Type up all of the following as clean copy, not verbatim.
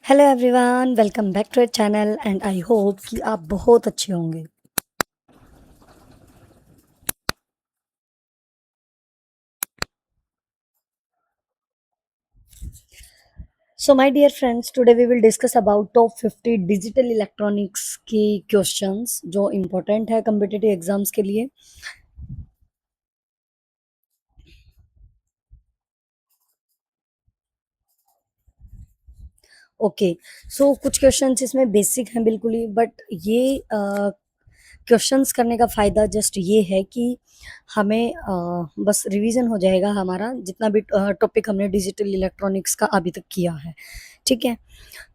Hello everyone, welcome back to our channel and I hope कि आप बहुत अच्छे होंगे। So my dear friends, today we will discuss about top 50 digital electronics की questions जो important है कम्पिटिटिव एग्जाम्स के लिए। ओके, सो कुछ क्वेश्चंस इसमें बेसिक हैं बिल्कुल ही, बट ये क्वेश्चंस करने का फ़ायदा जस्ट ये है कि हमें बस रिवीजन हो जाएगा हमारा जितना भी टॉपिक हमने डिजिटल इलेक्ट्रॉनिक्स का अभी तक किया है। ठीक है,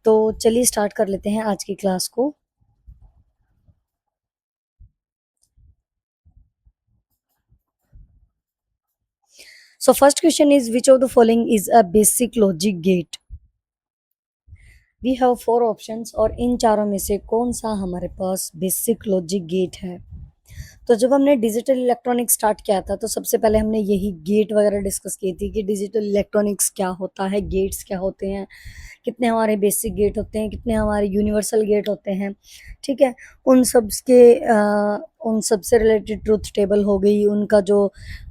तो चलिए स्टार्ट कर लेते हैं आज की क्लास को। So first question is, which of the following is a basic logic gate? We have four options और इन चारों में से कौन सा हमारे पास बेसिक लॉजिक गेट है। तो जब हमने डिजिटल इलेक्ट्रॉनिक्स स्टार्ट किया था तो सबसे पहले हमने यही गेट वगैरह डिस्कस की थी कि डिजिटल इलेक्ट्रॉनिक्स क्या होता है, गेट्स क्या होते हैं, कितने हमारे बेसिक गेट होते हैं, कितने हमारे यूनिवर्सल गेट होते हैं। ठीक है, उन सब के उन सब से रिलेटेड ट्रुथ टेबल हो गई, उनका जो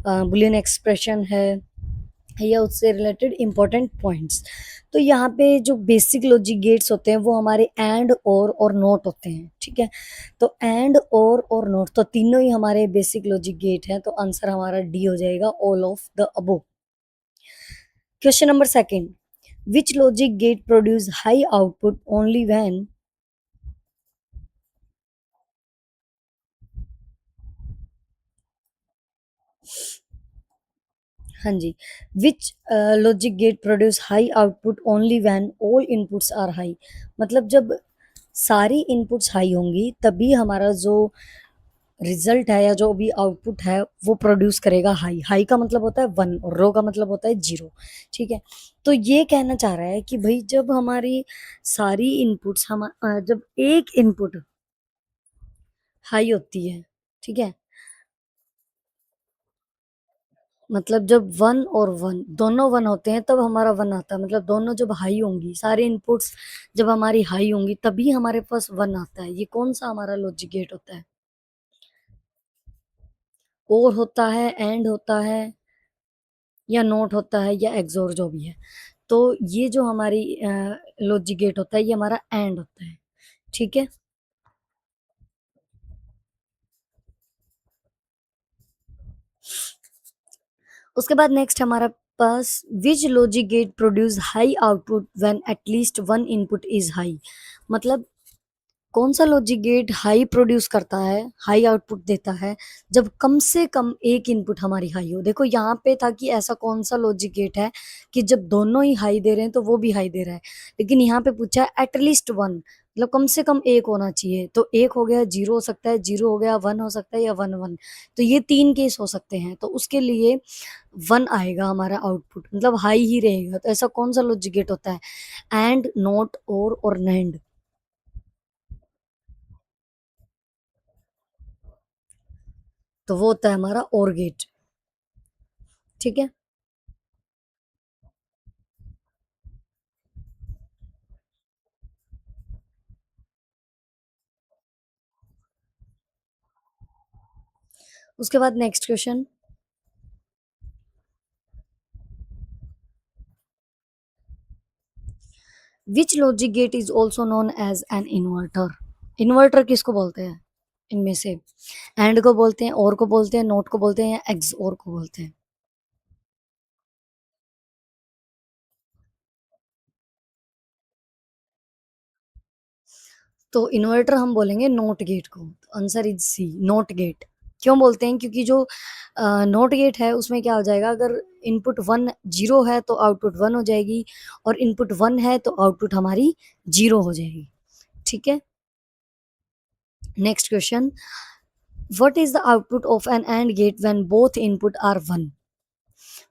बुलियन एक्सप्रेशन है या उससे रिलेटेड इंपॉर्टेंट पॉइंट्स। तो यहाँ पे जो बेसिक लॉजिक गेट्स होते हैं वो हमारे एंड और नोट होते हैं। ठीक है, तो एंड और नोट तो तीनों ही हमारे बेसिक लॉजिक गेट हैं, तो आंसर हमारा डी हो जाएगा, all of the above. Question number second, which logic gate produce high output only when. हाँ जी, which logic gate produce high output only when all inputs are high. मतलब जब सारी इनपुट्स हाई होंगी तभी हमारा जो रिजल्ट है या जो भी आउटपुट है वो प्रोड्यूस करेगा हाई। हाई का मतलब होता है वन और रो का मतलब होता है जीरो। ठीक है, तो ये कहना चाह रहा है कि भाई जब हमारी सारी इनपुट्स जब एक इनपुट हाई होती है, ठीक है, मतलब जब वन और वन दोनों वन होते हैं तब हमारा वन आता है। मतलब दोनों जब हाई होंगी, सारी इनपुट्स जब हमारी हाई होंगी तभी हमारे पास वन आता है। ये कौन सा हमारा लॉजिक गेट होता है? और होता है, एंड होता है, या नोट होता है, या एक्सोर जो भी है। तो ये जो हमारी लॉजिक गेट होता है ये हमारा एंड होता है। ठीक है, उसके बाद नेक्स्ट हमारा पास, which logic gate produce high output when at least one input is high. मतलब कौन सा लॉजिक गेट हाई प्रोड्यूस करता है, हाई आउटपुट देता है जब कम से कम एक इनपुट हमारी हाई हो। देखो यहाँ पे था कि ऐसा कौन सा लॉजिक गेट है कि जब दोनों ही हाई दे रहे हैं तो वो भी हाई दे रहा है, लेकिन यहाँ पे पूछा है एटलीस्ट वन, मतलब कम से कम एक होना चाहिए। तो एक हो गया, जीरो हो सकता है, जीरो हो गया, वन हो सकता है, या वन वन। तो ये तीन केस हो सकते हैं, तो उसके लिए वन आएगा हमारा आउटपुट, मतलब हाई ही रहेगा। तो ऐसा कौन सा लॉजिक गेट होता है? एंड, नॉट, और नैंड। तो वो होता है हमारा और गेट। ठीक है, उसके बाद next question, which logic gate is also known as an inverter. Inverter किसको बोलते हैं इनमें से? एंड को बोलते हैं, और को बोलते हैं, नोट को बोलते हैं, या एक्स और को बोलते हैं? तो इन्वर्टर हम बोलेंगे नोट गेट को। Answer is C, not gate. क्यों बोलते हैं? क्योंकि जो नोट गेट है उसमें क्या हो जाएगा, अगर इनपुट वन जीरो है तो आउटपुट वन हो जाएगी, और इनपुट वन है तो आउटपुट हमारी जीरो हो जाएगी। ठीक है, next question, what is the output of an AND gate when both input are 1?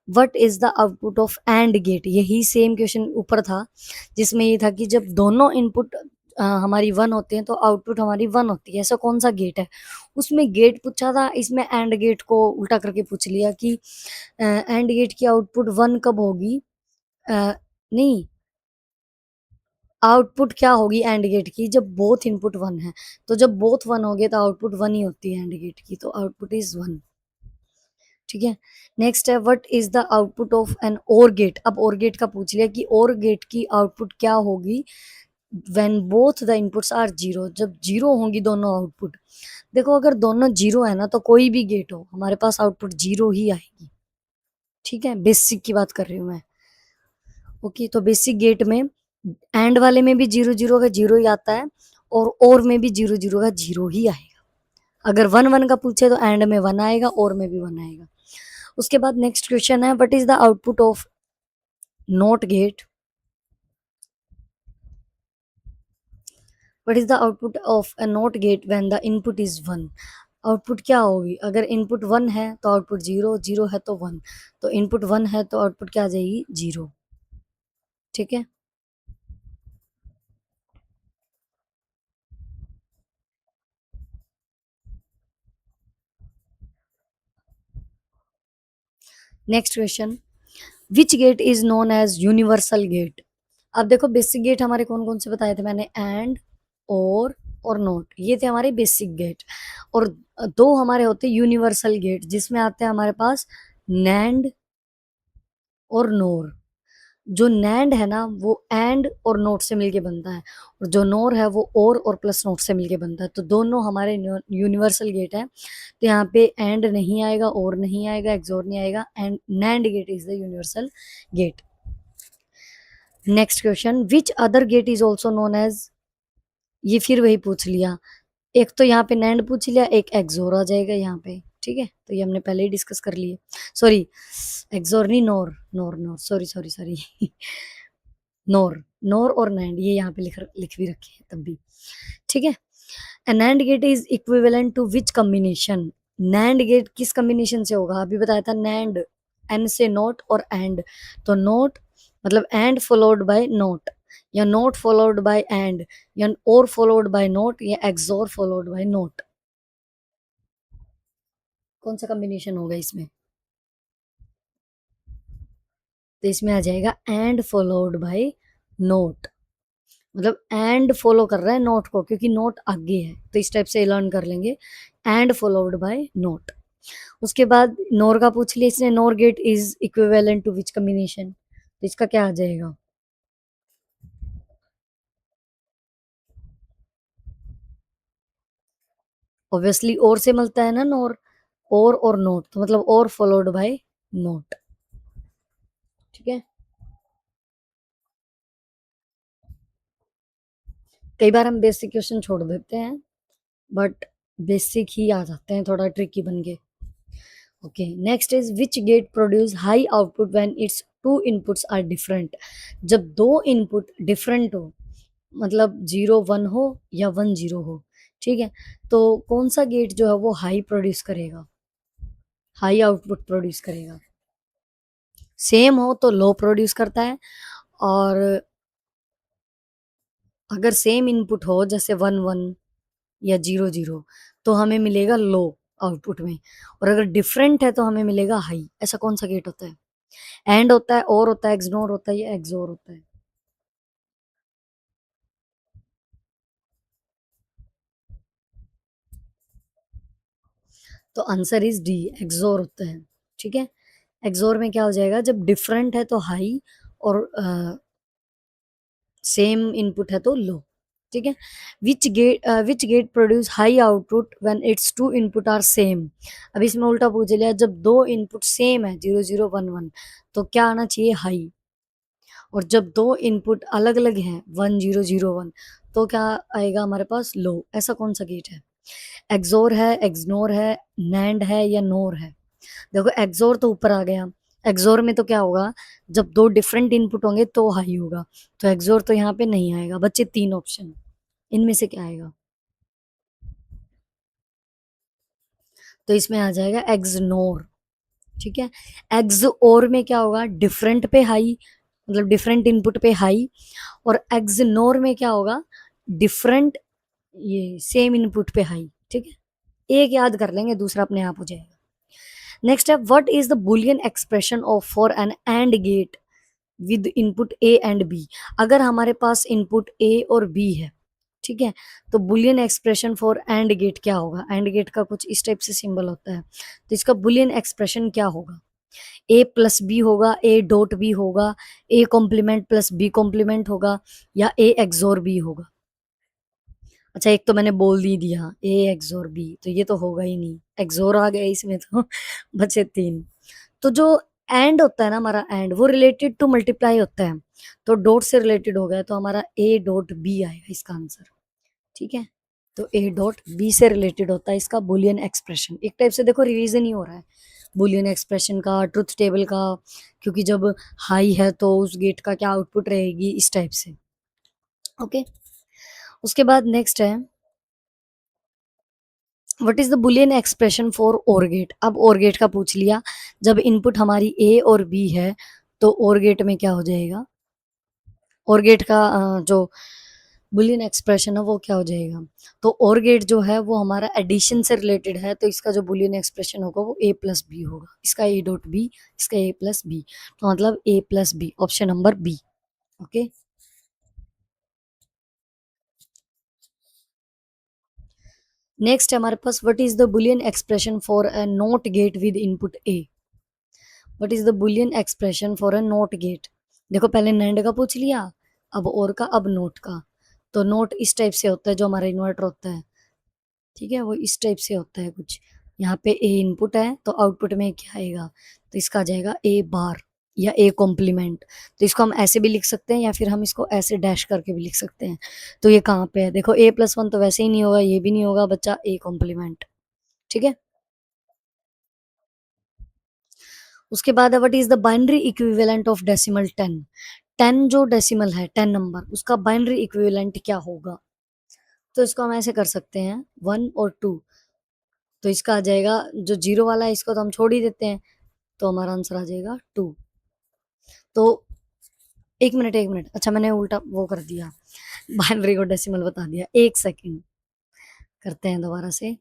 what is the output of AND gate? यही सेम क्वेश्चन ऊपर था जिसमें ये था कि जब दोनों इनपुट हमारी वन होते हैं तो आउटपुट हमारी वन होती है। ऐसा कौन सा गेट है? उसमें गेट पूछा था, इसमें एंड गेट को उल्टा करके पूछ लिया कि एंड गेट की आउटपुट वन कब होगी। नहीं, आउटपुट क्या होगी एंड गेट की जब बोथ इनपुट वन है, तो जब बोथ वन हो गए तो आउटपुट वन ही होती है एंड गेट की, तो आउटपुट इज वन। ठीक है। नेक्स्ट है what is the output of an OR gate. अब और गेट का पूछ लिया कि और गेट की आउटपुट क्या होगी when both the inputs are zero, जब जीरो होंगी दोनों आउटपुट। देखो अगर दोनों जीरो है ना तो कोई भी गेट हो हमारे पास आउटपुट जीरो ही आएगी। ठीक है, बेसिक की बात कर रही हूँ मैं। ओके, तो बेसिक गेट में एंड वाले में भी जीरो जीरो का जीरो ही आता है, और में भी जीरो जीरो का जीरो ही आएगा। अगर वन वन का पूछे तो एंड में वन आएगा, और में भी वन आएगा। उसके बाद नेक्स्ट क्वेश्चन है what is the output of not gate. What is the output of a not get when the input is one. Output क्या होगी अगर इनपुट वन है तो आउटपुट जीरो, जीरो है तो वन, तो इनपुट वन है तो आउटपुट क्या आ जाएगी जीरो। ठीक है। Next question which gate is known as universal gate. अब देखो बेसिक गेट हमारे कौन कौन से बताए थे मैंने, एंड, और नोट, ये थे हमारे बेसिक गेट। और दो हमारे होते यूनिवर्सल गेट जिसमें आते हैं हमारे पास नैंड और नोर। जो नैंड है ना वो एंड और नोट से मिलके बनता है, और जो नोर है वो और प्लस नोट से मिलके बनता है, तो दोनों हमारे यूनिवर्सल गेट है। तो यहाँ पे एंड नहीं आएगा, और नहीं आएगा, एक्सोर नहीं आएगा, and NAND gate is the universal gate. Next question which other gate is also known as. ये फिर वही पूछ लिया, एक तो यहाँ पे नैंड पूछ लिया, एक एक्सोर आ जाएगा यहाँ पे। ठीक है, तो ये हमने पहले ही डिस्कस कर लिए। सॉरी, एक्सोर नहीं, नोर नोर नोर, सॉरी सॉरी सॉरी नोर, नोर और नैंड ये यहाँ पे लिख भी रखे हैं तब भी। ठीक है। A NAND gate is equivalent to which combination। NAND gate किस combination से होगा, अभी बताया था NAND, N से नोट और AND, तो नोट मतलब AND followed by नोट, या नोट followed by AND, या और followed by नोट, या XOR followed by नोट। कौन सा कॉम्बिनेशन होगा इसमें, तो इसमें आ जाएगा AND followed by नोट। मतलब एंड फॉलो कर रहा है नोट को क्योंकि नोट आगे है, तो इस टाइप से लर्न कर लेंगे, एंड फॉलोड बाय नोट। उसके बाद नोर का पूछ लिया इसने, NOR gate is equivalent to which combination, तो इसका क्या आ जाएगा, ऑब्वियसली और से मिलता है ना नोर, और नोट, तो मतलब और फॉलोड बाय नोट। ठीक है। कई बार हम बेसिक क्वेश्चन छोड़ देते हैं, बट बेसिक ही आ जाते हैं थोड़ा ट्रिकी बन के। Okay, next is which gate produce high output when it's two inputs are different. जब दो इनपुट डिफरेंट हो, मतलब जीरो वन हो या वन जीरो हो, ठीक है, तो कौन सा गेट जो है वो हाई प्रोड्यूस करेगा, हाई आउटपुट प्रोड्यूस करेगा। सेम हो तो लो प्रोड्यूस करता है, और अगर सेम इनपुट हो जैसे वन वन या जीरो जीरो तो हमें मिलेगा लो आउटपुट में, और अगर डिफरेंट है तो हमें मिलेगा हाई। ऐसा कौन सा गेट होता है, एंड होता है, और होता है, एक्सनोर होता है, या एक्सोर होता है। तो आंसर इज डी, एक्सोर होता है। ठीक है। एक्सोर में क्या हो जाएगा, जब डिफरेंट है तो हाई, और सेम इनपुट है तो लो। ठीक है। Which gate produce high output when it's two input are same. अब इसमें उल्टा पूछ लिया, जब दो इनपुट सेम है जीरो जीरो वन वन तो क्या आना चाहिए हाई, और जब दो इनपुट अलग अलग हैं वन जीरो जीरो वन तो क्या आएगा हमारे पास लो। ऐसा कौन सा गेट है, एक्सोर है, एक्सनोर है, नैंड है, या नोर है। देखो एक्सोर तो ऊपर आ गया, एक्सोर में तो क्या होगा, जब दो डिफरेंट इनपुट होंगे तो हाई होगा, तो एक्सोर तो यहाँ पे नहीं आएगा। बच्चे तीन ऑप्शन, इनमें से क्या आएगा, तो इसमें आ जाएगा एक्सनोर। ठीक है। एक्स और में क्या होगा, डिफरेंट पे हाई, मतलब डिफरेंट इनपुट पे हाई, और एक्सनोर में क्या होगा, डिफरेंट ये सेम इनपुट पे हाई। ठीक है, एक याद कर लेंगे, दूसरा अपने आप हो जाएगा। नेक्स्ट है what is the Boolean expression of for an AND gate with input A and B. अगर हमारे पास इनपुट ए और बी है, ठीक है, तो Boolean expression for AND gate क्या होगा? एंड गेट का कुछ इस टाइप से सिंबल होता है, तो इसका बुलियन एक्सप्रेशन क्या होगा? ए प्लस बी होगा, ए डॉट बी होगा, A complement plus B complement होगा, या ए एक्सोर बी होगा? अच्छा, एक तो मैंने बोल ही दिया ए एक्सोर बी, तो ये तो होगा ही नहीं, एक्सोर आ गया इसमें तो बचे तीन। तो जो एंड होता है ना हमारा, एंड वो रिलेटेड टू मल्टीप्लाई होता है, तो डॉट से रिलेटेड हो गया, तो हमारा ए डॉट बी आएगा इसका आंसर, ठीक है। तो ए डॉट बी से रिलेटेड होता है इसका बुलियन एक्सप्रेशन। एक टाइप से देखो रिवीजन ही हो रहा है बुलियन एक्सप्रेशन का, ट्रुथ टेबल का, क्योंकि जब हाई है तो उस गेट का क्या आउटपुट रहेगी, इस टाइप से। ओके, उसके बाद नेक्स्ट है what is the Boolean expression for और गेट। अब और गेट का पूछ लिया, जब इनपुट हमारी ए और बी है तो और गेट में क्या हो जाएगा? और गेट का जो बुलियन एक्सप्रेशन है वो क्या हो जाएगा? तो और गेट जो है वो हमारा एडिशन से रिलेटेड है, तो इसका जो बुलियन एक्सप्रेशन होगा वो ए प्लस बी होगा, इसका ए डॉट बी, इसका ए प्लस बी, तो मतलब A plus B, option number B. Okay, next है हमारे पास what is the Boolean expression for a not gate with input A. What is the Boolean expression for a not gate? देखो पहले NAND का पूछ लिया, अब और का, अब नोट का। तो नोट इस टाइप से होता है जो हमारा इन्वर्टर होता है, ठीक है, वो इस टाइप से होता है कुछ। यहाँ पे ए इनपुट है तो आउटपुट में क्या आएगा? तो इसका आ जाएगा ए बार या ए कॉम्प्लीमेंट। तो इसको हम ऐसे भी लिख सकते हैं या फिर हम इसको ऐसे डैश करके भी लिख सकते हैं। तो ये कहाँ पे है? देखो ए प्लस वन तो वैसे ही नहीं होगा, ये भी नहीं होगा बच्चा, ए कॉम्प्लीमेंट, ठीक है। उसके बाद है what is the binary equivalent of decimal 10। 10 जो डेसिमल है, 10 नंबर, उसका बाइनरी इक्विवेलेंट क्या होगा? तो इसको हम ऐसे कर सकते हैं 1 और 2। तो इसका आ जाएगा जो जीरो वाला है इसको तो हम छोड़ ही देते हैं, तो हमारा आंसर आ जाएगा 2। तो एक मिनट, एक मिनट, अच्छा मैंने उल्टा वो कर दिया, बाइनरी को डेसिमल बता दिया, एक सेकंड, करते हैं दोबारा से।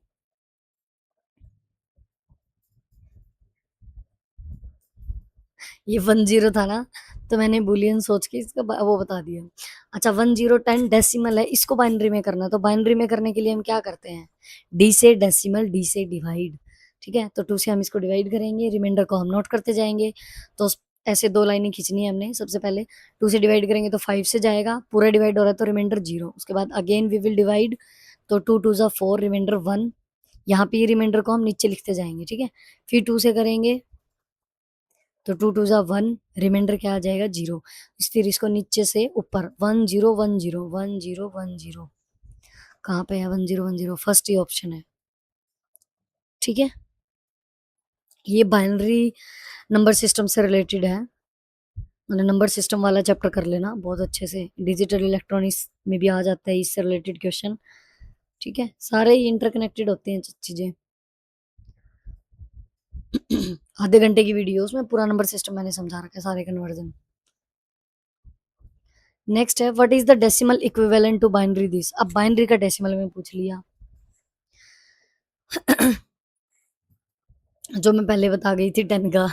ये 10 था ना, तो मैंने बुलियन सोच के इसका वो बता दिया। अच्छा, 1010 डेसिमल है, इसको बाइनरी में करना है, तो बाइनरी में करने के लिए हम क्या करते हैं? डी से डेसिमल, डी से डिवाइड, ठीक है। तो 2 से हम इसको डिवाइड करेंगे, रिमाइंडर को हम नोट करते जाएंगे। तो ऐसे दो लाइनें खींचनी है हमने। सबसे पहले 2 से डिवाइड करेंगे तो 5 से जाएगा, पूरा डिवाइड हो रहा है तो रिमाइंडर 0। उसके बाद अगेन वी विल डिवाइड, तो 2 2 जा 4, रिमाइंडर 1। यहाँ पे ये रिमाइंडर को हम नीचे लिखते जाएंगे, ठीक है। फिर 2 से करेंगे तो 2 2 जा 1, रिमाइंडर क्या आ जाएगा? 0। फिर इसको नीचे से ऊपर 1 0 1 0 1 0 1 0, कहाँ पे है 1 0 1 0? फर्स्ट ही ऑप्शन है, ठीक है। ये बाइनरी नंबर सिस्टम से रिलेटेड है, मतलब नंबर सिस्टम वाला चैप्टर कर लेना बहुत अच्छे से, डिजिटल इलेक्ट्रॉनिक्स में भी आ जाता है इससे रिलेटेड क्वेश्चन, ठीक है। सारे ही इंटरकनेक्टेड होते हैं चीजें। आधे घंटे की वीडियो, उसमें पूरा नंबर सिस्टम मैंने समझा रखा है, सारे कन्वर्जन। नेक्स्ट है what is the decimal equivalent to binary this. अब बाइनरी का डेसिमल में पूछ लिया, जो मैं पहले बता गई थी 10 का,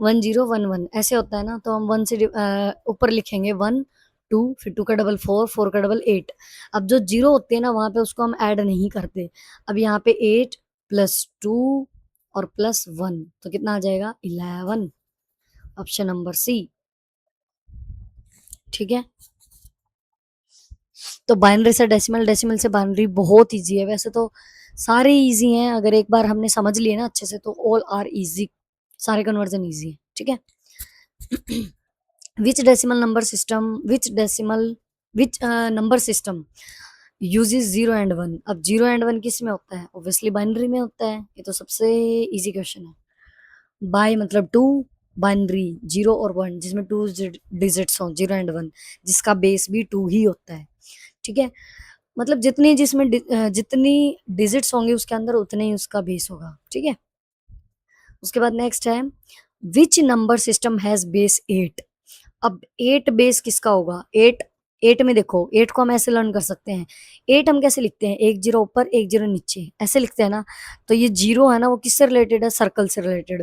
1011 ऐसे होता है ना, तो हम 1 से ऊपर लिखेंगे 1 2, फिर 2 का डबल 4, 4 का डबल 8। अब जो जीरो होते हैं ना वहां पे उसको हम ऐड नहीं करते। अब यहाँ पे 8 प्लस 2 और प्लस 1, तो कितना आ जाएगा? 11, ऑप्शन नंबर सी, ठीक है। तो बाइनरी से डेसिमल, डेसिमल से बाइनरी बहुत इजी है वैसे तो, सारे इजी हैं, अगर एक बार हमने समझ लिए ना अच्छे से तो ऑल आर इजी, सारे कन्वर्जन इजी है, ठीक है। Which decimal number system, which number system uses 0 and 1। अब 0 and 1 किस में होता है? ऑब्वियसली बाइनरी में होता है, ये तो सबसे इजी क्वेश्चन है। बाय मतलब टू, बाइनरी 0 और 1 जिसमें 2 डिजिट्स हो, 0 and 1, जिसका बेस भी 2 ही होता है, ठीक है। मतलब जितनी जिसमें जितनी डिजिट्स होंगे उसके अंदर उतने ही उसका बेस होगा, ठीक है। उसके बाद नेक्स्ट है विच नंबर सिस्टम हैज बेस 8। अब 8 बेस किसका होगा? 8, 8 में देखो 8 को हम ऐसे लर्न कर सकते हैं। 8 हम कैसे लिखते हैं? एक जीरो ऊपर एक जीरो नीचे, ऐसे लिखते हैं ना। तो ये जीरो है ना, वो किससे रिलेटेड है? सर्कल से रिलेटेड,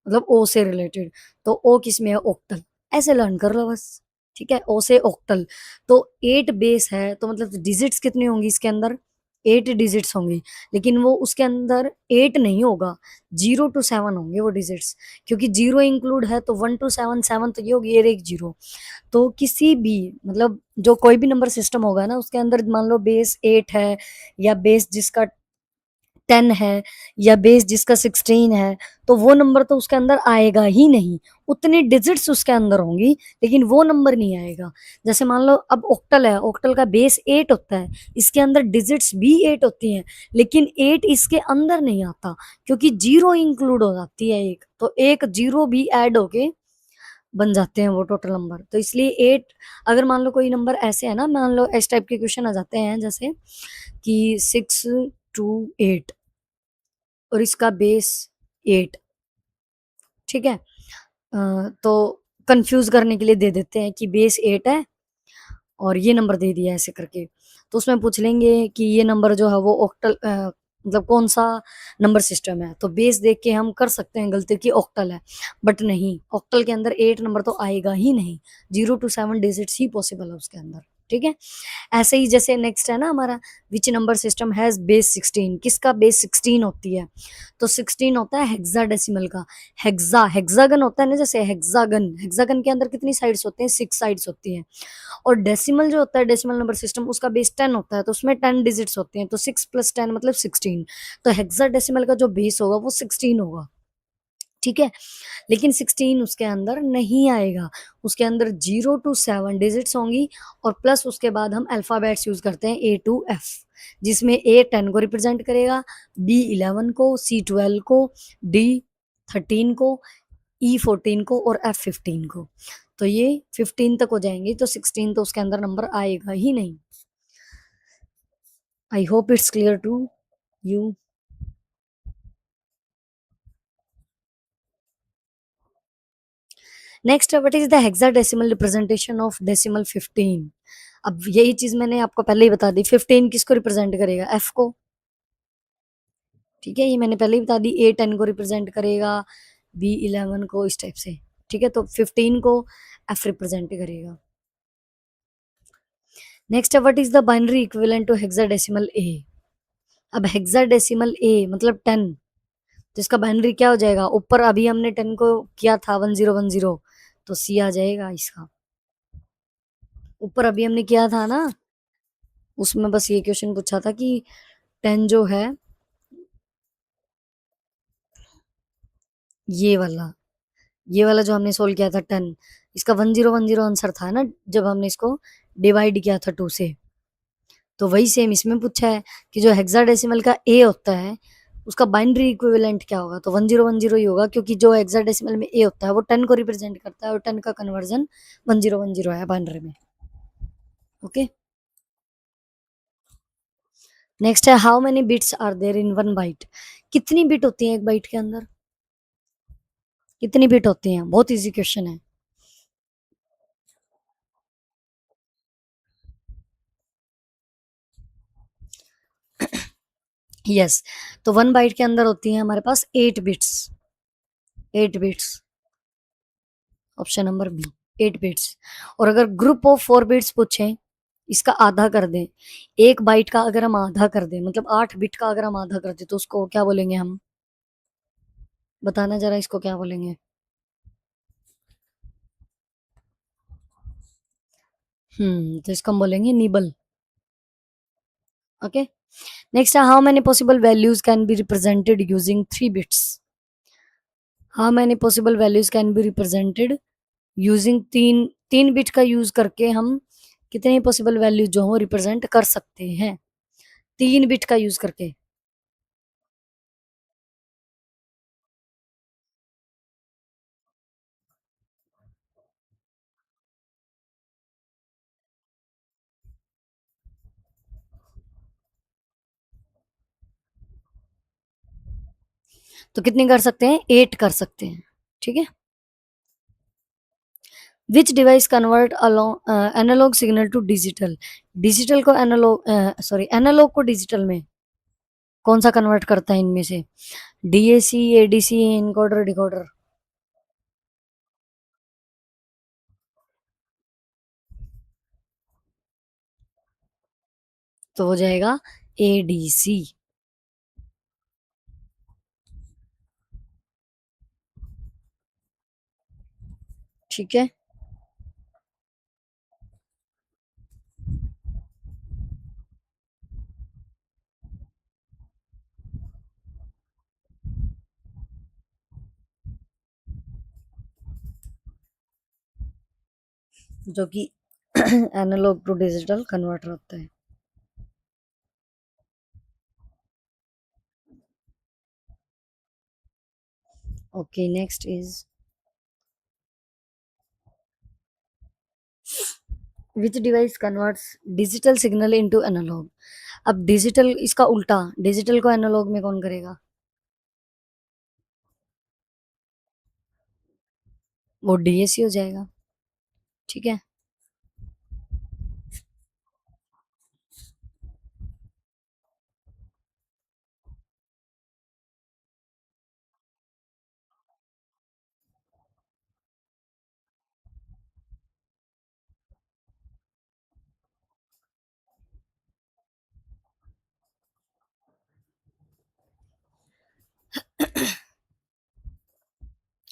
मतलब ओ से रिलेटेड। तो ओ किस में है? ऑक्टल, ऐसे लर्न कर लो बस। ठीक है, ओ से ऑक्टल, तो 8 बेस है तो मतलब डिजिट्स कितनी होंगी इसके अंदर, 8 डिजिट्स होंगी, लेकिन वो उसके अंदर 8 नहीं होगा, 0 टू 7 होंगे वो डिजिट्स, क्योंकि 0 इंक्लूड है तो 1 टू 7, 7 तो ये होगी, ये एक 0। तो किसी भी मतलब जो कोई भी नंबर सिस्टम होगा ना उसके अंदर मान लो बेस 8 है, या बेस जिसका 10 है, या बेस जिसका 16 है, तो वो नंबर तो उसके अंदर आएगा ही नहीं। उतनी डिजिट्स उसके अंदर होंगी लेकिन वो नंबर नहीं आएगा। जैसे मान लो अब ऑक्टल है, ऑक्टल का बेस 8 होता है, इसके अंदर डिजिट्स भी 8 होती हैं, लेकिन 8 इसके अंदर नहीं आता क्योंकि 0 इंक्लूड हो जाती है एक, तो एक 0 भी ऐड होके बन जाते हैं वो टोटल नंबर। तो इसलिए 8, अगर मान लो कोई नंबर ऐसे है ना, मान लो इस टाइप के क्वेश्चन आ जाते हैं जैसे कि 6 to 8 और इसका बेस 8, ठीक है, तो कंफ्यूज करने के लिए दे देते हैं कि बेस 8 है और ये नंबर दे दिया ऐसे करके। तो उसमें पूछ लेंगे कि ये नंबर जो है वो ऑक्टल मतलब कौन सा नंबर सिस्टम है, तो बेस देख के हम कर सकते हैं गलती कि ऑक्टल है, बट नहीं, ऑक्टल के अंदर 8 नंबर तो आएगा ही नहीं, 0 टू 7 डिजिट्स ही पॉसिबल है उसके अंदर। ठीक है, ऐसे ही जैसे नेक्स्ट है ना हमारा, विच नंबर सिस्टम हैज बेस 16, किसका बेस 16 होती है, तो 16 होता है हेक्साडेसिमल का। हेक्सागन होता है ना, जैसे हेक्सागन, हेक्सागन के अंदर कितनी साइड्स होती हैं, 6 साइड्स होती हैं। और डेसिमल जो होता है, डेसिमल नंबर सिस्टम, उसका बेस 10 होता है, तो उसमें 10 डिजिट्स होती हैं, तो 6 + 10 मतलब 16। तो हेक्साडेसिमल का जो बेस होगा वो 16 होगा। ठीक है, लेकिन 16 उसके अंदर नहीं आएगा, उसके अंदर 0 टू 7 डिजिट्स होंगी, और प्लस उसके बाद हम अल्फाबेट्स यूज करते हैं A to F, जिसमें A 10 को रिप्रेजेंट करेगा, B 11 को, C 12 को, D 13 को, E 14 को और F 15 को। तो ये 15 तक हो जाएंगे, तो 16 तो उसके अंदर नंबर आएगा ही नहीं। I hope it's clear to you. Next, what is the hexadecimal representation of decimal 15। अब यही चीज मैंने आपको पहले ही बता दी, 15 किसको रिप्रेजेंट करेगा, एफ को। ठीक है, ये मैंने पहले ही बता दी, ए 10 को रिप्रेजेंट करेगा, बी 11 को, इस टाइप से। ठीक है, तो 15 को एफ रिप्रेजेंट करेगा। नेक्स्ट है, what is the binary equivalent to hexadecimal A. अब हेक्साडेसिमल ए मतलब 10, तो इसका बाइनरी क्या हो जाएगा, ऊपर अभी हमने 10 को किया था 1010, तो सी आ जाएगा इसका, ऊपर अभी हमने किया था ना, उसमें बस ये क्वेश्चन पूछा था कि 10 जो है, ये वाला, ये वाला जो हमने सोल्व किया था 10, इसका 1010 आंसर था ना जब हमने इसको डिवाइड किया था 2 से। तो वही सेम इसमें पूछा है कि जो हेक्साडेसिमल का ए होता है उसका बाइनरी इक्विवेलेंट क्या होगा, तो 1010 ही होगा, क्योंकि जो हेक्साडेसिमल में ए होता है वो 10 को रिप्रेजेंट करता है, और 10 का कन्वर्जन 1010 है बाइनरी में। ओके, नेक्स्ट है, how many bits are there in 1 byte. कितनी बिट होती है एक बाइट के अंदर, कितनी बिट होती हैं, बहुत इजी क्वेश्चन है। यस, तो 1 बाइट के अंदर होती है हमारे पास 8 bits, 8 bits, option number B, 8 bits. और अगर ग्रुप ऑफ 4 बिट्स पूछे, इसका आधा कर दें, एक बाइट का अगर हम आधा कर दें, मतलब 8 बिट का अगर हम आधा कर दें, तो उसको क्या बोलेंगे हम, बताना जरा, इसको क्या बोलेंगे। तो इसको हम बोलेंगे निबल। ओके, नेक्स्ट है, how many possible values can be represented using 3 bits. How many possible values can be represented using 3 bit का यूज करके हम कितने पॉसिबल वैल्यू जो हो रिप्रेजेंट कर सकते हैं 3 बिट का यूज करके। तो कितनी कर सकते हैं, 8 कर सकते हैं। ठीक है, which device convert analog signal to digital. Digital को एनालॉग, सॉरी एनालॉग को डिजिटल में कौन सा कन्वर्ट करता है इनमें से, डीएसी, एडीसी, इनकोडर, डिकोडर। तो हो जाएगा ADC। ठीक है। जो कि एनालॉग टू डिजिटल कन्वर्टर होता है। Okay, next is which device converts digital signal into analog. अब डिजिटल, इसका उल्टा, डिजिटल को एनालॉग में कौन करेगा? वो DAC हो जाएगा। ठीक है।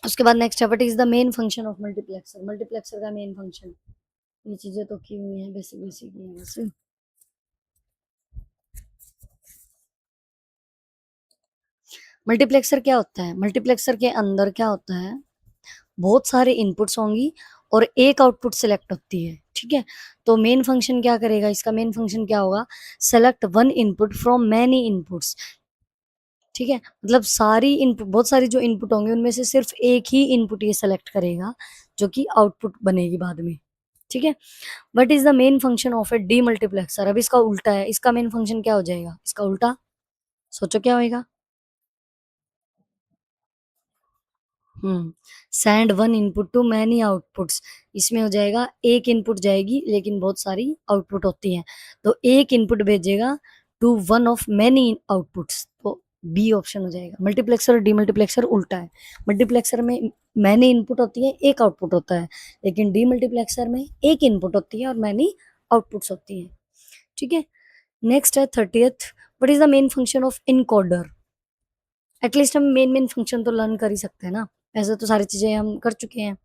उसके बाद नेक्स्ट है what is the main function of multiplexer. Multiplexer का मेन फंक्शन, ये चीजें तो की हुई हैं, बेसिक बेसिक ही है वैसे। मल्टीप्लेक्सर क्या होता है? मल्टीप्लेक्सर के अंदर क्या होता है, बहुत सारे इनपुट्स होंगी और एक आउटपुट सेलेक्ट होती है। ठीक है। तो मेन फंक्शन क्या करेगा, इसका मेन फंक्शन क्या होगा, select one input from many inputs. ठीक है, मतलब सारी इनपुट, बहुत सारी जो इनपुट होंगे उनमें से सिर्फ एक ही इनपुट ये सेलेक्ट करेगा जो कि आउटपुट बनेगी बाद में। ठीक है। What is the main function of A D multiplexer. अब इसका उल्टा है, इसका मेन फंक्शन क्या हो जाएगा, इसका उल्टा सोचो क्या होएगा। Send one input to many outputs. इसमें हो जाएगा एक इनपुट जाएगी लेकिन बहुत सारी आउटपुट होती हैं, तो एक इनपुट भेजेगा to one of many outputs, तो बी ऑप्शन हो जाएगा। मल्टीप्लेक्सर और डीमल्टीप्लेक्सर उल्टा है। मल्टीप्लेक्सर में मैनी इनपुट होती है, एक आउटपुट होता है, लेकिन डीमल्टीप्लेक्सर में एक इनपुट होती है और मैनी आउटपुट्स होती है। ठीक है। नेक्स्ट है 30th, what is the main function of encoder. At least हम मेन मेन फंक्शन तो लर्न कर ही सकते हैं ना, ऐसे तो सारी चीजें हम कर चुके हैं।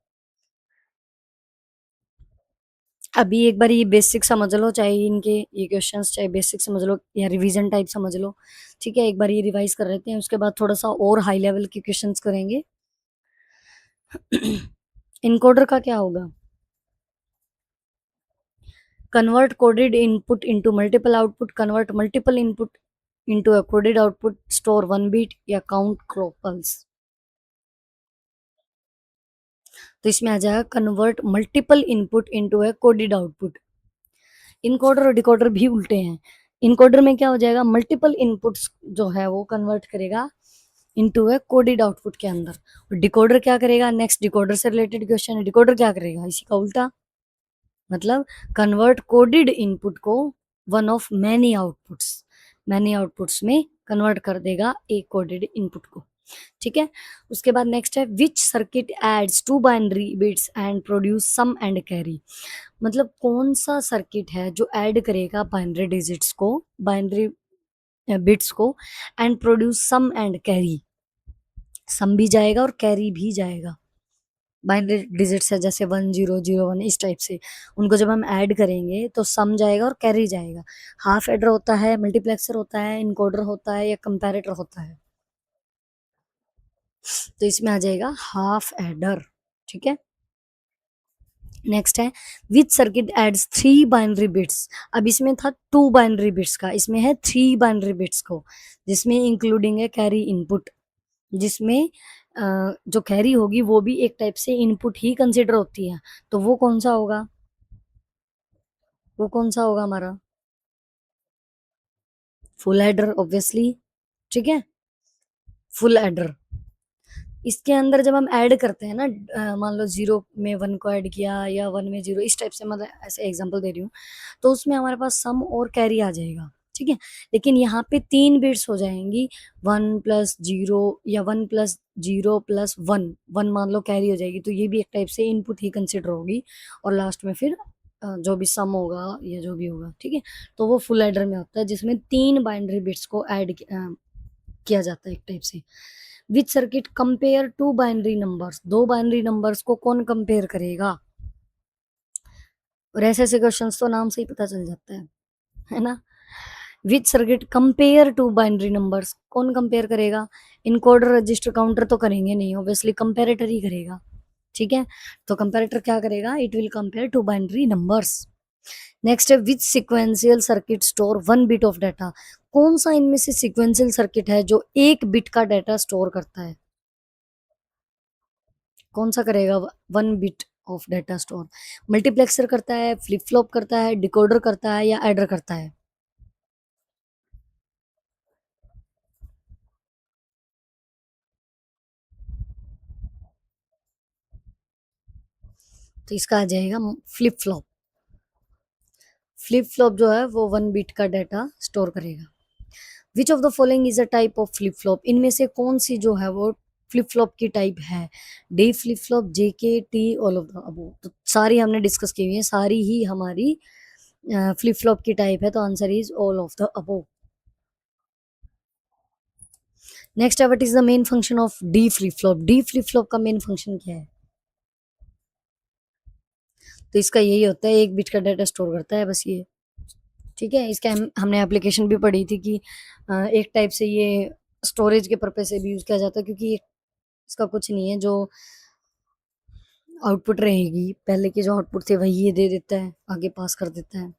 अभी एक बार ये बेसिक समझ लो, चाहे इनके ये क्वेश्चंस चाहे बेसिक समझ लो या रिवीजन टाइप समझ लो। ठीक है, एक बार ये रिवाइज कर लेते हैं, उसके बाद थोड़ा सा और हाई लेवल के क्वेश्चंस करेंगे। इनकोडर का क्या होगा, convert coded input into multiple output, convert multiple input into a coded output, store one bit या काउंट क्रोपल्स। तो इसमें आ जाएगा convert multiple input into a coded output. Encoder और डिकोडर भी उल्टे हैं। इनकोडर में क्या हो जाएगा, मल्टीपल इनपुट्स जो है वो कन्वर्ट करेगा इनटू ए कोडेड आउटपुट के अंदर। और डिकोडर क्या करेगा, नेक्स्ट डिकोडर से रिलेटेड क्वेश्चन है, डिकोडर क्या करेगा, इसी का उल्टा, मतलब कन्वर्ट कोडेड इनपुट को वन ऑफ मैनी आउटपुट्स में कन्वर्ट कर देगा एक कोडेड इनपुट को। ठीक है। उसके बाद नेक्स्ट है which circuit adds to binary bits and produce sum and carry. मतलब कौन सा सर्किट है जो ऐड करेगा बाइनरी डिजिट्स को, बाइनरी बिट्स को, and produce sum and carry. Sum भी जाएगा और कैरी भी जाएगा। बाइनरी डिजिट्स है जैसे 1001 इस टाइप से, उनको जब हम ऐड करेंगे तो सम जाएगा और कैरी जाएगा। हाफ एडर होता है, मल्टीप्लेक्सर होता है, इनकोडर होता है या कंपैरेटर होता है, तो इसमें आ जाएगा हाफ एडर। ठीक है। नेक्स्ट है which circuit adds three binary bits. अब इसमें था टू बाइनरी बिट्स का, इसमें है थ्री बाइनरी बिट्स को, जिसमें इंक्लूडिंग है कैरी इनपुट, जिसमें जो कैरी होगी वो भी एक टाइप से इनपुट ही कंसिडर होती है। तो वो कौन सा होगा, वो कौन सा होगा हमारा, फुल एडर ऑब्वियसली। ठीक है, फुल एडर। इसके अंदर जब हम ऐड करते हैं ना, मान लो जीरो में वन को ऐड किया या वन में जीरो, इस टाइप से, मतलब ऐसे एग्जांपल दे रही हूँ, तो उसमें हमारे पास सम और कैरी आ जाएगा। ठीक है। लेकिन यहाँ पे तीन बिट्स हो जाएंगी, वन प्लस जीरो या one plus zero plus one, one मान लो कैरी हो जाएगी, तो ये भी एक टाइप से इनपुट ही कंसिडर होगी, और लास्ट में फिर जो भी सम होगा या जो भी होगा, ठीक है, तो वो फुल एडर में होता है जिसमें 3 बाइनरी बिट्स को ऐड किया जाता है एक टाइप से। विच circuit compare 2 binary numbers, 2 binary numbers को कौन कंपेयर करेगा? और ऐसे ऐसे क्वेश्चंस तो नाम से ही पता चल जाता है ना। विच सर्किट कंपेयर 2 बाइनरी नंबर्स, कौन कंपेयर करेगा? इनकोडर रजिस्टर काउंटर तो करेंगे नहीं, ऑब्वियसली कंपेरेटर ही करेगा, ठीक है। तो कंपेरेटर क्या करेगा? It will compare 2 binary numbers. Next है which sequential circuit store 1 bit of data, कौन सा इनमें से सिक्वेंशियल सर्किट है जो 1 बिट का डाटा स्टोर करता है? कौन सा करेगा 1 bit of data store? Multiplexer करता है, फ्लिप फ्लॉप करता है, डिकोडर करता है या एडर करता है? तो इसका आ जाएगा फ्लिप फ्लॉप। फ्लिप फ्लॉप जो है वो 1 बिट का डाटा स्टोर करेगा। Which of the following is a type of flip flop, इनमें से कौन सी जो है वो फ्लिप फ्लॉप की टाइप है? D flip flop, JK, T, all of the अबो। तो सारी हमने डिस्कस की हुई है, सारी ही हमारी फ्लिप फ्लॉप की टाइप है, तो answer is all of the above. Next है what is the main function of D flip flop, D flip flop का मेन फंक्शन क्या है? तो इसका यही होता है, 1 बिट का डाटा स्टोर करता है, बस ये, ठीक है। इसका हमने एप्लीकेशन भी पढ़ी थी कि एक टाइप से ये स्टोरेज के पर्पज से भी यूज किया जाता है, क्योंकि इसका कुछ नहीं है, जो आउटपुट रहेगी पहले की जो आउटपुट थे वही ये दे देता है, आगे पास कर देता है।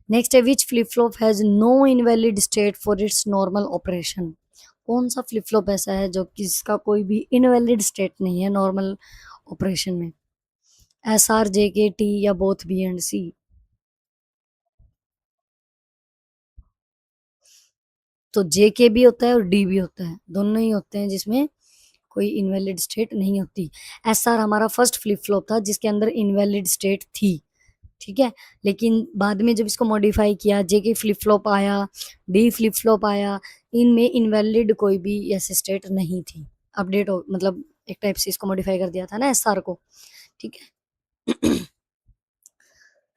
नेक्स्ट है which flip flop has no invalid state for its normal operation, कौन सा फ्लिप फ्लॉप ऐसा है जो किसका कोई भी इनवैलिड स्टेट नहीं है नॉर्मल ऑपरेशन में? एस आर, जे के, टी या बोथ बी एंड सी? तो जे के भी होता है और डी भी होता है, दोनों ही होते हैं जिसमें कोई इनवैलिड स्टेट नहीं होती। एस आर हमारा फर्स्ट फ्लिप फ्लॉप था जिसके अंदर इनवैलिड स्टेट थी, ठीक है। लेकिन बाद में जब इसको मॉडिफाई किया, जे के फ्लिप फ्लॉप आया, डी फ्लिप फ्लॉप आया, इनमें इनवैलिड कोई भी ऐसे स्टेट नहीं थी। अपडेट हो मतलब एक टाइप से इसको मॉडिफाई कर दिया था ना एस आर को, ठीक है।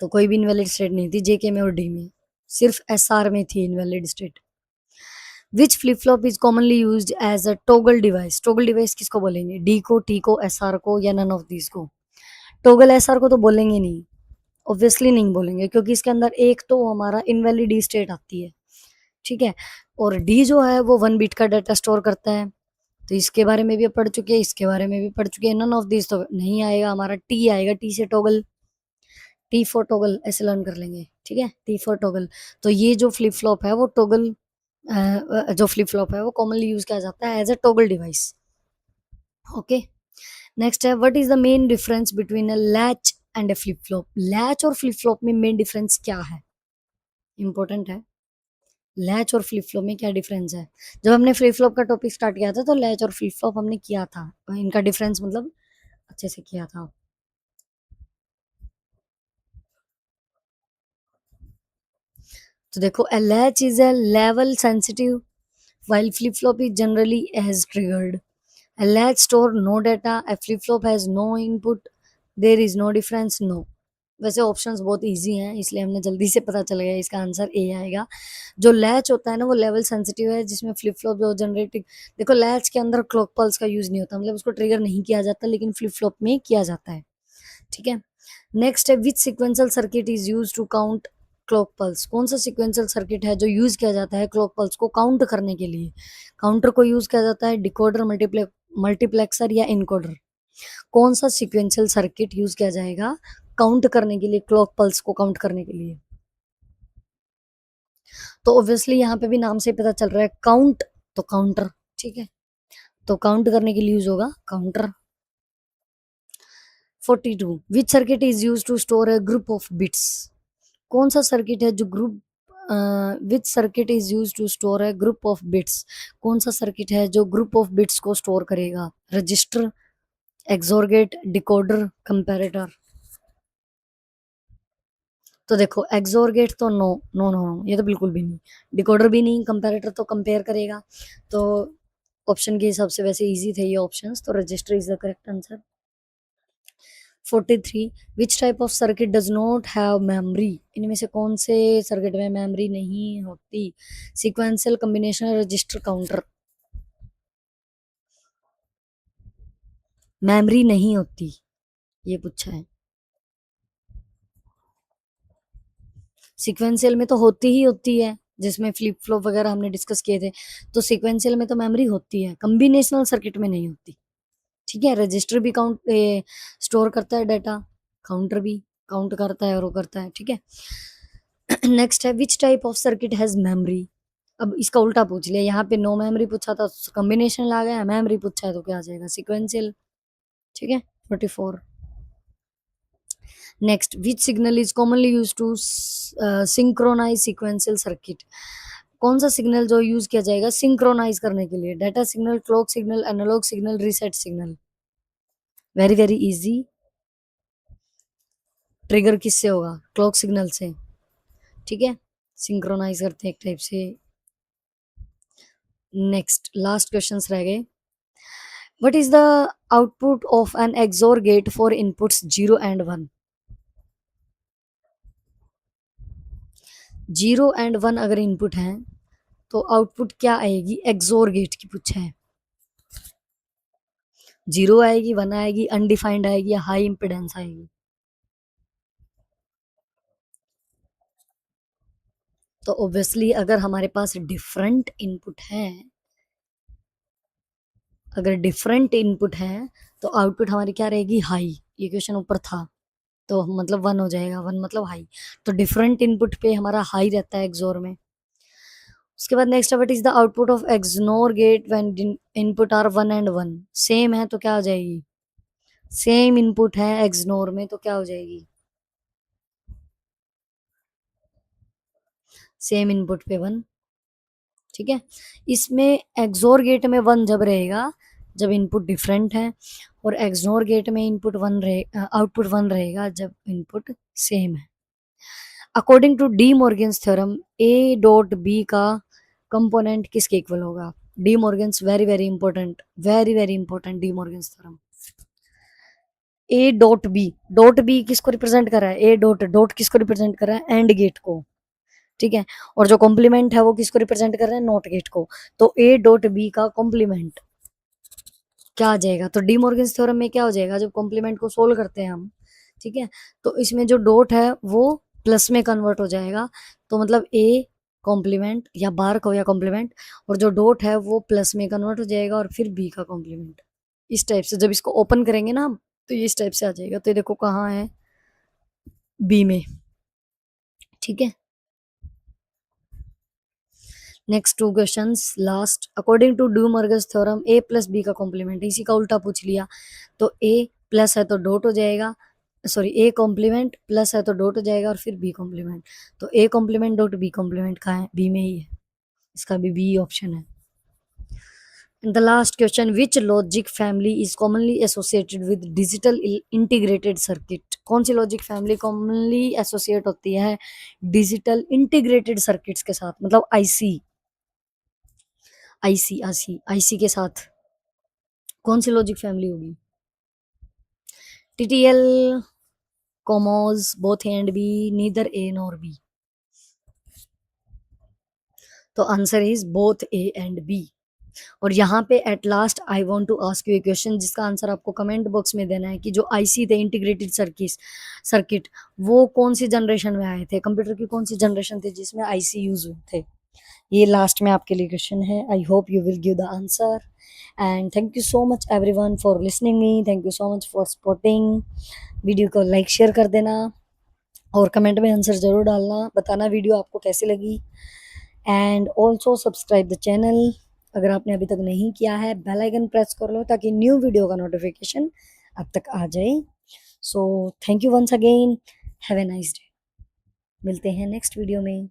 तो कोई भी इनवैलिड स्टेट नहीं थी जेके में और डी में, सिर्फ एस आर में थी invalid state. Which flip flop is commonly use as a toggle device, toggle device किसको बोलेंगे? डी को, टी को, एस आर को या नन ऑफ दिस को? टोगल एस आर को तो बोलेंगे नहीं, ऑब्वियसली नहीं बोलेंगे, क्योंकि इसके अंदर एक तो हमारा इनवैलिड स्टेट आती है, ठीक है, और डी जो है वो 1 बिट का डाटा स्टोर करता है। तो इसके बारे में भी पढ़ चुके हैं, इसके बारे में भी पढ़ चुके हैं, नन ऑफ दिस तो नहीं आएगा, हमारा टी आएगा, टी से टोगल, टी फॉर टोगल ऐसे लर्न कर लेंगे, ठीक है, टी फॉर टोगल। तो ये जो फ्लिप फ्लॉप है वो टोगल, जो फ्लिप फ्लॉप है वो कॉमनली यूज किया जाता है as a toggle device. Okay, next है what is the main difference between a latch and a flip flop, latch और फ्लिप फ्लॉप में मेन डिफरेंस क्या है? इंपॉर्टेंट है, लैच और फ्लिप फ्लॉप में क्या डिफरेंस है? जब हमने फ्लिप फ्लॉप का टॉपिक स्टार्ट किया था तो लैच और फ्लिप फ्लॉप हमने किया था, इनका डिफरेंस मतलब अच्छे से किया था। तो देखो, a latch is a level sensitive while flip flop is generally as triggered. A latch store no data, a flip flop has no input, there is no difference, no। वैसे ऑप्शंस बहुत easy हैं इसलिए हमने जल्दी से पता चल गया, इसका आंसर ए आएगा। जो लैच होता है ना वो लेवल सेंसिटिव है, जिसमें फ्लिप फ्लॉप जो जनरेटिंग, देखो लैच के अंदर क्लॉक पल्स का यूज नहीं होता, मतलब उसको ट्रिगर नहीं किया जाता, लेकिन फ्लिप फ्लॉप में किया जाता है, ठीक है। नेक्स्ट है which sequential circuit is use to count clock pulse, कौन सा सिक्वेंशियल सर्किट है जो यूज किया जाता है क्लॉक पल्स को काउंट करने के लिए? काउंटर को यूज किया जाता है, डिकोडर, मल्टीप्लेक्सर या इनकोडर? कौन सा सिक्वेंशियल सर्किट यूज किया जाएगा काउंट करने के लिए, क्लॉक पल्स को काउंट करने के लिए? तो ऑब्वियसली यहाँ पे भी नाम से पता चल रहा है काउंट, तो काउंटर, ठीक है, तो काउंट करने के लिए यूज होगा counter. 42 which circuit is use to store a group of bits, कौन सा सर्किट है जो group, which circuit is use to store a group of bits, कौन सा सर्किट है जो ग्रुप ऑफ बिट्स को स्टोर करेगा? Register, XOR gate, decoder, comparator? तो देखो एक्सोर गेट तो नो नो नो नो, ये तो बिल्कुल भी नहीं, डिकोडर भी नहीं, कंपैरेटर तो कंपेयर करेगा, तो ऑप्शन के हिसाब से वैसे इजी थे ये ऑप्शंस, तो register is the correct answer. 43 which type of circuit does not have memory, इनमें से कौन से सर्किट में मेमोरी नहीं होती? Sequential, combination, register, counter. Memory नहीं होती, ये पूछा है। सीक्वेंशियल में तो होती ही होती है, जिसमें फ्लिप फ्लॉप वगैरह हमने डिस्कस किए थे, तो सीक्वेंशियल में तो मेमोरी होती है, कॉम्बिनेशनल सर्किट में नहीं होती। ठीक है, रजिस्टर भी काउंट स्टोर करता है डाटा, काउंटर भी काउंट करता है और वो करता है। ठीक है, नेक्स्ट है which type of circuit has memory. अब इसका उल्टा पूछ लिया, यहाँ पे नो मेमोरी पूछा था, कॉम्बिनेशन ला गया, मेमोरी पूछा है तो क्या आ जाएगा, सीक्वेंशियल। ठीक है, 44। Next which signal is commonly use to synchronize sequential circuit. कौन सा सिग्नल जो यूज किया जाएगा सिंक्रोनाइज करने के लिए? Data signal, clock signal, analog signal, reset signal. Very very easy. Trigger किससे होगा? क्लॉक सिग्नल से। ठीक है, सिंक्रोनाइज करते हैं एक टाइप से। नेक्स्ट लास्ट क्वेश्चंस रह गए। What is the output of an XOR gate for inputs 0 and 1? 0 and 1 अगर इनपुट है तो आउटपुट क्या आएगी? एक्सोर गेट की पूछा है। 0 आएगी, 1 आएगी, अनडिफाइंड आएगी या हाई इंपेडेंस आएगी? तो ऑब्वियसली अगर हमारे पास डिफरेंट इनपुट है, अगर डिफरेंट इनपुट है तो आउटपुट हमारी क्या रहेगी? हाई। ये क्वेश्चन ऊपर था तो मतलब 1 हो जाएगा, 1 मतलब हाई। तो डिफरेंट इनपुट पे हमारा हाई रहता है एक्सोर में। उसके बाद next what is the output of XNOR gate when input are 1 and 1? Same है तो क्या हो जाएगी? सेम इनपुट है एक्सनोर में तो क्या हो जाएगी? सेम इनपुट पे 1। ठीक है, इसमें एक्सोर गेट में 1 जब रहेगा जब इनपुट डिफरेंट है, और एक्सनोर गेट में इनपुट 1 रहे, आउटपुट 1 रहेगा जब इनपुट सेम है। According to De Morgan's theorem A dot B का कंपोनेंट किसके इक्वल होगा? De Morgan's very very important, very very important De Morgan's theorem. A dot B किसको रिप्रेजेंट कर रहा है? ए डॉट डॉट किसको रिप्रेजेंट कर रहा है? एंड गेट को। ठीक है, और जो कॉम्प्लीमेंट है वो किसको रिप्रेजेंट कर रहे हैं? नॉट गेट को। तो ए डॉट बी का कॉम्प्लीमेंट क्या आ जाएगा? तो डी मॉर्गन्स थ्योरम में क्या हो जाएगा जब कॉम्प्लीमेंट को सोल्व करते हैं हम? ठीक है, तो इसमें जो डॉट है वो प्लस में कन्वर्ट हो जाएगा, तो मतलब ए कॉम्प्लीमेंट या बार को या कॉम्प्लीमेंट, और जो डॉट है वो प्लस में कन्वर्ट हो जाएगा और फिर बी का कॉम्प्लीमेंट। इस टाइप से जब इसको ओपन करेंगे ना हम तो ये इस टाइप से आ जाएगा। तो ये देखो कहाँ है? बी में। ठीक है, next 2 questions last. According to De Morgan's theorem A plus B का कॉम्प्लीमेंट, इसी का उल्टा पूछ लिया। तो ए प्लस है तो डॉट हो जाएगा, सॉरी ए कॉम्प्लीमेंट प्लस है तो डॉट हो जाएगा और फिर बी कॉम्प्लीमेंट। तो A complement dot B complement कहाँ है? बी में ही है, इसका भी बी ऑप्शन है। And the last question, which logic family is commonly associated with digital integrated circuit? कौन सी लॉजिक फैमिली कॉमनली एसोसिएट होती है डिजिटल इंटीग्रेटेड सर्किट्स के साथ? मतलब आईसी, आईसी के साथ कौन सी लॉजिक फैमिली होगी? TTL, CMOS, both A and B, neither A nor B. तो answer is both A and B. और यहाँ पे at last I want to ask you a question जिसका आंसर आपको कमेंट बॉक्स में देना है कि जो आईसी थे इंटीग्रेटेड सर्किट वो कौन सी जनरेशन में आए थे? कंप्यूटर की कौन सी जनरेशन थी जिसमें आईसी यूज हुए थे? ये लास्ट में आपके लिए क्वेश्चन है। I hope you will give the answer and thank you so much everyone for listening me. Thank you so much for supporting. Video को लाइक शेयर कर देना और कमेंट में आंसर ज़रूर डालना, बताना वीडियो आपको कैसी लगी। And also subscribe the channel अगर आपने अभी तक नहीं किया है। बेल आइकन प्रेस कर लो ताकि न्यू वीडियो का नोटिफिकेशन अब तक आ जाए। So thank you once again, have a nice day. मिलते हैं नेक्स्ट वीडियो में।